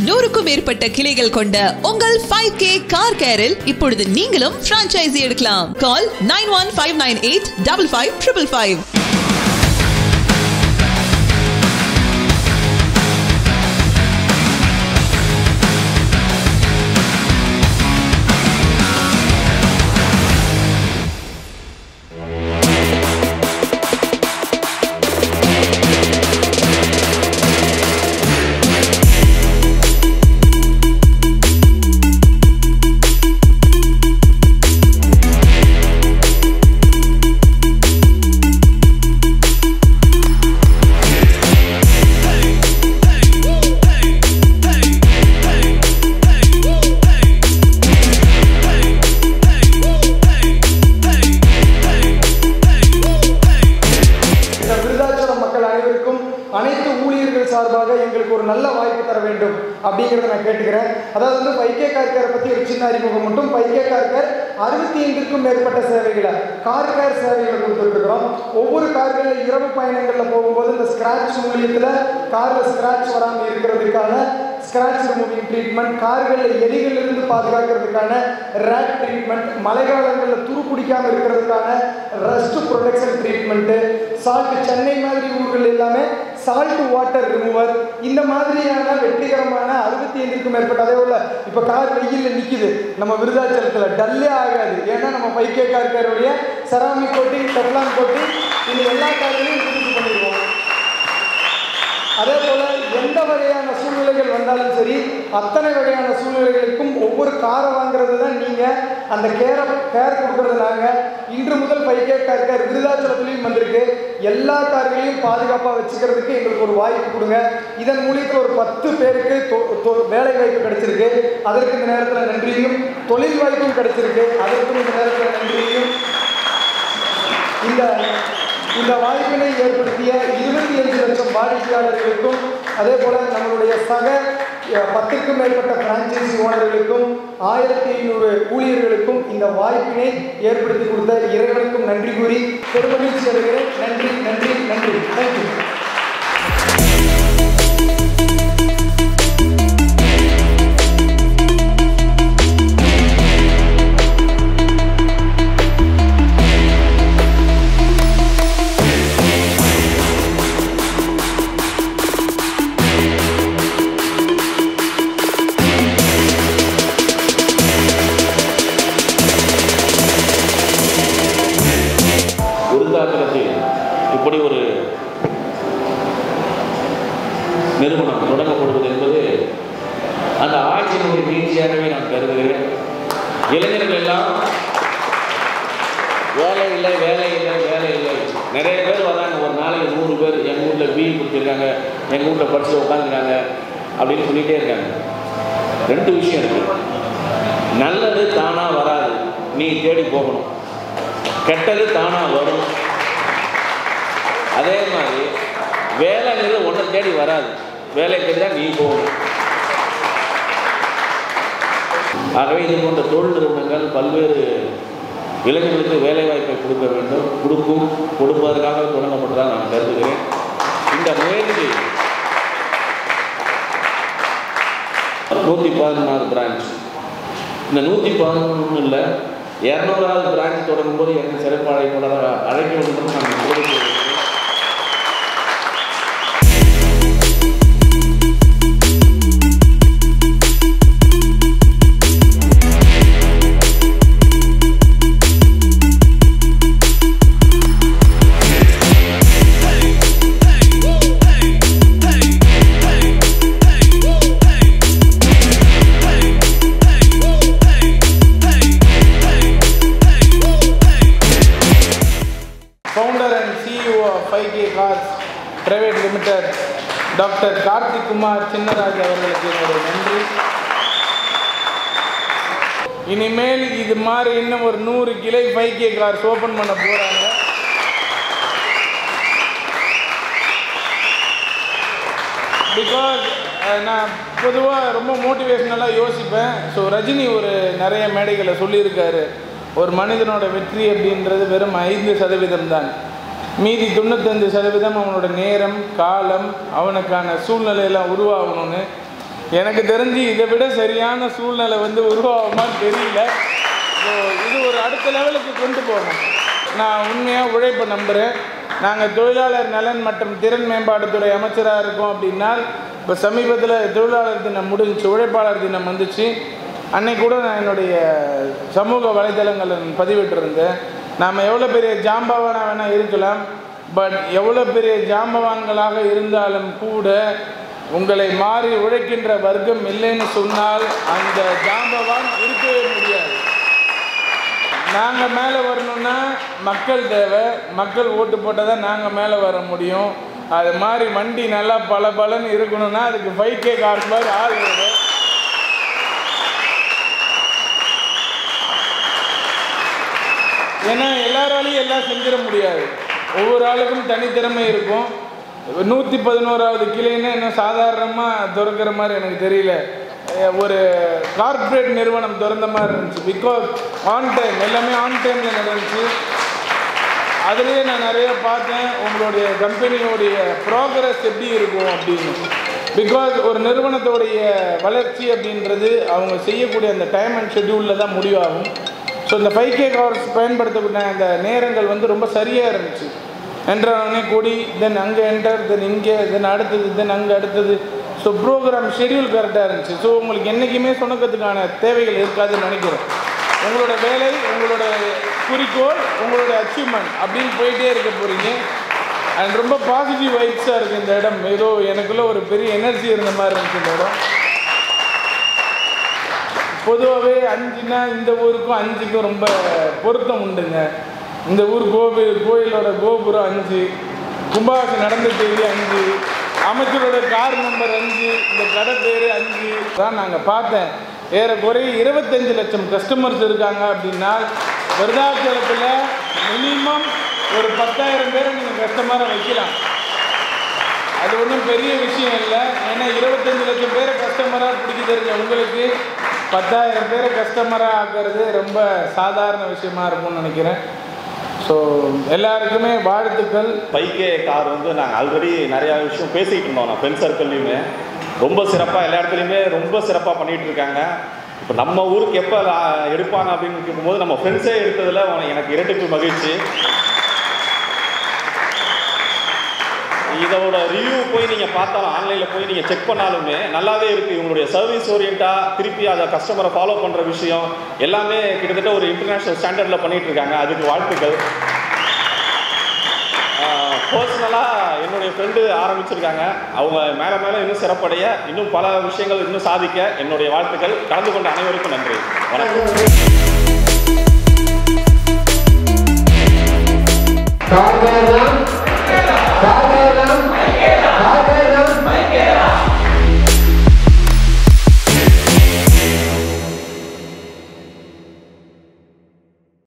100க்கும் மேற்பட்ட கிளைகள் கொண்ட உங்கள் 5K கார் கேரில் இப்பொழுது நீங்களும் பிரான்ச்சைசி எடுக்கலாம். கால் 9159855555. அனைத்து ஊழியர்கள் சார்பாக எங்களுக்கு ஒரு நல்ல வாய்ப்பு தர வேண்டும் அப்படிங்கிறத நான் கேட்டுக்கிறேன். அதாவது வந்து 5K கார் கேரை பற்றி ஒரு சின்ன அறிமுகம் மட்டும். 5K கார் கேர் 65க்கும் மேற்பட்ட சேவைகளை கார் கேர் சேவைகளை கொடுத்துருக்கிறோம். ஒவ்வொரு கார்களில் இரவு பயணங்களில் போகும்போது இந்த ஸ்கிராட்ச் மூலியத்தில் காரில் ஸ்கிராட்ச் வராமல் இருக்கிறதுக்கான ஸ்கிராட்ச் ரிமூவிங் ட்ரீட்மெண்ட், கார்களில் எலிகளிலிருந்து பாதுகாக்கிறதுக்கான ரேட் ட்ரீட்மெண்ட், மழைக்காலங்களில் துரு பிடிக்காமல் இருக்கிறதுக்கான rust protection treatment, salt Chennai மாதிரி ஊர்கள் எல்லாமே சால்ட் வாட்டர் ரிமூவர், இந்த மாதிரியான வெற்றிகரமான 65க்கும் மேற்பட்ட. அதே போல் இப்போ கார் வெயிலில் நிற்கிது நம்ம விருதாச்சலத்தில், டல்லே ஆகாது. ஏன்னா நம்ம 5K கார் கேருடைய செராமிக் கோட்டிங், டெஃப்லான் கோட்டிங் இந்த எல்லா கார்களையும் புதுசு பண்ணிடுவோம். அதே போல் எந்த வகையான சூழ்நிலைகள் வந்தாலும் சரி, அத்தனை வகையான சூழ்நிலைகளுக்கும் ஒவ்வொரு காரை வாங்குறது தான் நீங்கள் அந்த கேர் கொடுக்குறது. நாங்கள் இன்று முதல் 5K கார் கேர் விருதாச்சலத்துலேயும் வந்திருக்கு. எல்லா கார்களையும் பாதுகாப்பாக வச்சுக்கிறதுக்கு எங்களுக்கு ஒரு வாய்ப்பு கொடுங்க. இதன் மூலியத்தில் ஒரு 10 பேருக்கு வேலை வாய்ப்பு கிடைச்சிருக்கு, அதற்கு இந்த நேரத்தில் நன்றியும். தொழில் வாய்ப்பும் கிடைச்சிருக்கு, அதற்கும் இந்த நேரத்தில் நன்றியும். இந்த வாய்ப்பினை ஏற்படுத்திய 25 லட்சம் வாடிக்கையாளர்களுக்கும், அதே போல் நம்மளுடைய சக 10க்கும் மேற்பட்ட பிரான்ச்சைசி ஓனர்களுக்கும் 1500 ஊழியர்களுக்கும் இந்த வாய்ப்பினை ஏற்படுத்தி கொடுத்த இறைவனுக்கும் நன்றி கூறி பெருமகிழ்ச்சி அடைகிறேன். நன்றி நன்றி நன்றி. தேங்க்யூ. இப்படி ஒரு நிறுவனம் தொடங்கப்படுவது என்பது அந்த ஆட்சியினுடைய வீழ்ச்சியாகவே நான் கருதுகிறேன். இளைஞர்கள் எல்லாம் வேலை இல்லை வேலை இல்லை வேலை இல்லை. நிறைய பேர் வராங்க, ஒரு நாளைக்கு 100 பேர் எங்கள் வீட்டில் பிஇ கொடுத்துருக்காங்க, எங்கள் வீட்டில் படித்து உட்காந்துருக்காங்க அப்படின்னு சொல்லிகிட்டே இருக்காங்க. 2 விஷயம் இருக்குது. நல்லது தானாக வராது, நீ தேடி போகணும். கெட்டது தானாக வரும். அதே மாதிரி வேலைங்கிறது ஒன்றை தேடி வராது, வேலை தேடி தான் நீ போகணும். ஆகவே இது போன்ற தொழில் நிறுவனங்கள் பல்வேறு இளைஞர்களுக்கு வேலைவாய்ப்பை கொடுக்க வேண்டும், கொடுப்பதற்காக தொடங்கப்பட்டதாக நான் கருதுகிறேன். இந்த முயற்சி 116 பிரான்ச், இந்த 111 இல்லை 200வது பிரான்ச் தொடங்கும்போது எனக்கு சிறப்பு அழைக்க வேண்டும் நான் கோரிக்கை. Private limited doctor Karthik Kumar Chinnaraj அவர்களுக்கு என்னுடைய நன்றி. இனிமேல் இது மாதிரி இன்னும் ஒரு 100 கிளை 5K கார்ஸ் ஓப்பன் பண்ண போகிறாங்க. பிகாஸ் நான் பொதுவாக ரொம்ப மோட்டிவேஷ்னலாக யோசிப்பேன். ஸோ ரஜினி ஒரு நிறைய மேடைகளை சொல்லியிருக்காரு, ஒரு மனிதனோட வெற்றி அப்படின்றது வெறும் 5% தான், மீதி 95% அவனோட நேரம் காலம் அவனுக்கான சூழ்நிலையெல்லாம் உருவாகணும்னு. எனக்கு தெரிஞ்சு இதை விட சரியான சூழ்நிலை வந்து உருவாகுமான்னு தெரியல. ஸோ இது ஒரு அடுத்த லெவலுக்கு கொண்டு போகணும். நான் உண்மையாக உழைப்பை நம்புகிறேன். நாங்கள் தொழிலாளர் நலன் மற்றும் திறன் மேம்பாட்டுத்துறை அமைச்சராக இருக்கோம் அப்படின்னா, இப்போ சமீபத்தில் தொழிலாளர் தினம் முடிஞ்சிச்சு, உழைப்பாளர் தினம் வந்துச்சு. அன்னைக்கு கூட நான் என்னுடைய சமூக வலைதளங்களில் பதிவிட்டிருந்தேன். நாம் எவ்வளோ பெரிய ஜாம்பவானாக வேணால் இருக்கலாம், பட் எவ்வளோ பெரிய ஜாம்பவான்களாக இருந்தாலும் கூட உங்களை மாறி உழைக்கின்ற வர்க்கம் இல்லைன்னு சொன்னால் அந்த ஜாம்பவான் இருக்கவே முடியாது. நாங்கள் மேலே வரணுன்னா மக்கள் தேவை, மக்கள் ஓட்டு போட்டால் தான் நாங்கள் மேலே வர முடியும். அது மாதிரி வண்டி நல்லா பலன்னு இருக்கணும்னா அதுக்கு 5K கார் மாதிரி ஆள் வேணும். ஏன்னா எல்லாராலையும் எல்லாம் செஞ்சிட முடியாது. ஒவ்வொரு ஆளுக்கும் தனித்திறமை இருக்கும். 111வது கிளைன்னு இன்னும் சாதாரணமாக திறக்கிற மாதிரி எனக்கு தெரியல. ஒரு கார்ப்பரேட் நிறுவனம் திறந்த மாதிரி இருந்துச்சு. பிகாஸ் ஆன் டைம், எல்லாமே ஆன் டைமில் நடந்துச்சு. அதுலேயே நான் நிறைய பார்த்தேன் உங்களுடைய கம்பெனியோடைய ப்ராக்ரஸ் எப்படி இருக்கும் அப்படின்னு. பிகாஸ் ஒரு நிறுவனத்தோடைய வளர்ச்சி அப்படின்றது அவங்க செய்யக்கூடிய அந்த டைம் அண்ட் ஷெட்யூலில் தான் முடிவாகும். ஸோ இந்த 5K கார்ஸ் பயன்படுத்தக்கூடிய அந்த நேரங்கள் வந்து ரொம்ப சரியாக இருந்துச்சு. என்ட்ரானே கூடி, தென் அங்கே என்டர், தென் இங்கே, தென் அடுத்தது, தென் அங்கே அடுத்தது. ஸோ ப்ரோக்ராம் ஷெட்யூல் கரெக்டாக இருந்துச்சு. ஸோ உங்களுக்கு என்றைக்குமே சுணக்கத்துக்கான தேவைகள் இருக்காதுன்னு நினைக்கிறேன். உங்களோட வேலை, உங்களோட குறிக்கோள், உங்களோட அச்சீவ்மெண்ட் அப்படின்னு போயிட்டே இருக்க போகிறீங்க. அண்ட் ரொம்ப பாசிட்டிவ் வைப்ஸாக இருக்குது இந்த இடம். ஏதோ எனக்குள்ளே ஒரு பெரிய எனர்ஜி இருந்த மாதிரி இருந்துச்சு இந்த இடம். பொதுவாகவே 5னா இந்த ஊருக்கும் 5க்கும் ரொம்ப பொருத்தம் உண்டுங்க. இந்த ஊர் கோயிலோட கோபுரம் 5, கும்பாபிஷேகம் நடந்த தேதி 5, அமைச்சரோட கார் நம்பர் 5, இந்த கடை பேர் 5 தான் நாங்கள் பார்த்தேன். ஏறக்குறைய 25 லட்சம் கஸ்டமர்ஸ் இருக்காங்க அப்படின்னா விருதாச்சலத்தில் மினிமம் ஒரு 10,000 பேரை நீங்கள் கஸ்டமராக வைக்கலாம். அது ஒன்றும் பெரிய விஷயம் இல்லை. ஏன்னா 25 லட்சம் பேரை கஸ்டமராக பிடிக்க தெரிஞ்ச உங்களுக்கு 10,000 பேரை கஸ்டமராக ஆக்கிறது ரொம்ப சாதாரண விஷயமா இருக்கும்னு நினைக்கிறேன். ஸோ எல்லாருக்குமே வாழ்த்துக்கள். 5K கார் வந்து நாங்கள் ஆல்ரெடி நிறையா விஷயம் பேசிகிட்டு இருந்தோம். நான் ஃப்ரெண்ட் சர்க்கிள்லையுமே ரொம்ப சிறப்பாக எல்லா இடத்துலையுமே ரொம்ப சிறப்பாக பண்ணிகிட்டு இருக்காங்க. இப்போ நம்ம ஊருக்கு எப்போ எடுப்பாங்க அப்படின்னு கேட்கும்போது நம்ம ஃப்ரெண்ட்ஸே எடுத்ததில் எனக்கு இரட்டிப்பு மகிழ்ச்சி. இதோட ரிவ்யூ போய் நீங்கள் பார்த்தாலும், ஆன்லைனில் போய் நீங்கள் செக் பண்ணாலுமே நல்லாவே இருக்குது. இவங்களுடைய சர்வீஸ் ஓரியண்டாக திருப்பி அதை கஸ்டமரை ஃபாலோ பண்ணுற விஷயம் எல்லாமே கிட்டத்தட்ட ஒரு இன்டர்நேஷ்னல் ஸ்டாண்டர்டில் பண்ணிகிட்டு இருக்காங்க. அதுக்கு வாழ்த்துக்கள். பர்சனலாக என்னுடைய ஃப்ரெண்டு ஆரம்பிச்சிருக்காங்க. அவங்க மேலே மேலே இன்னும் சிறப்படைய, இன்னும் பல விஷயங்கள் இன்னும் சாதிக்க என்னுடைய வாழ்த்துக்கள். கலந்து கொண்ட அனைவருக்கும் நன்றி. வணக்கம்.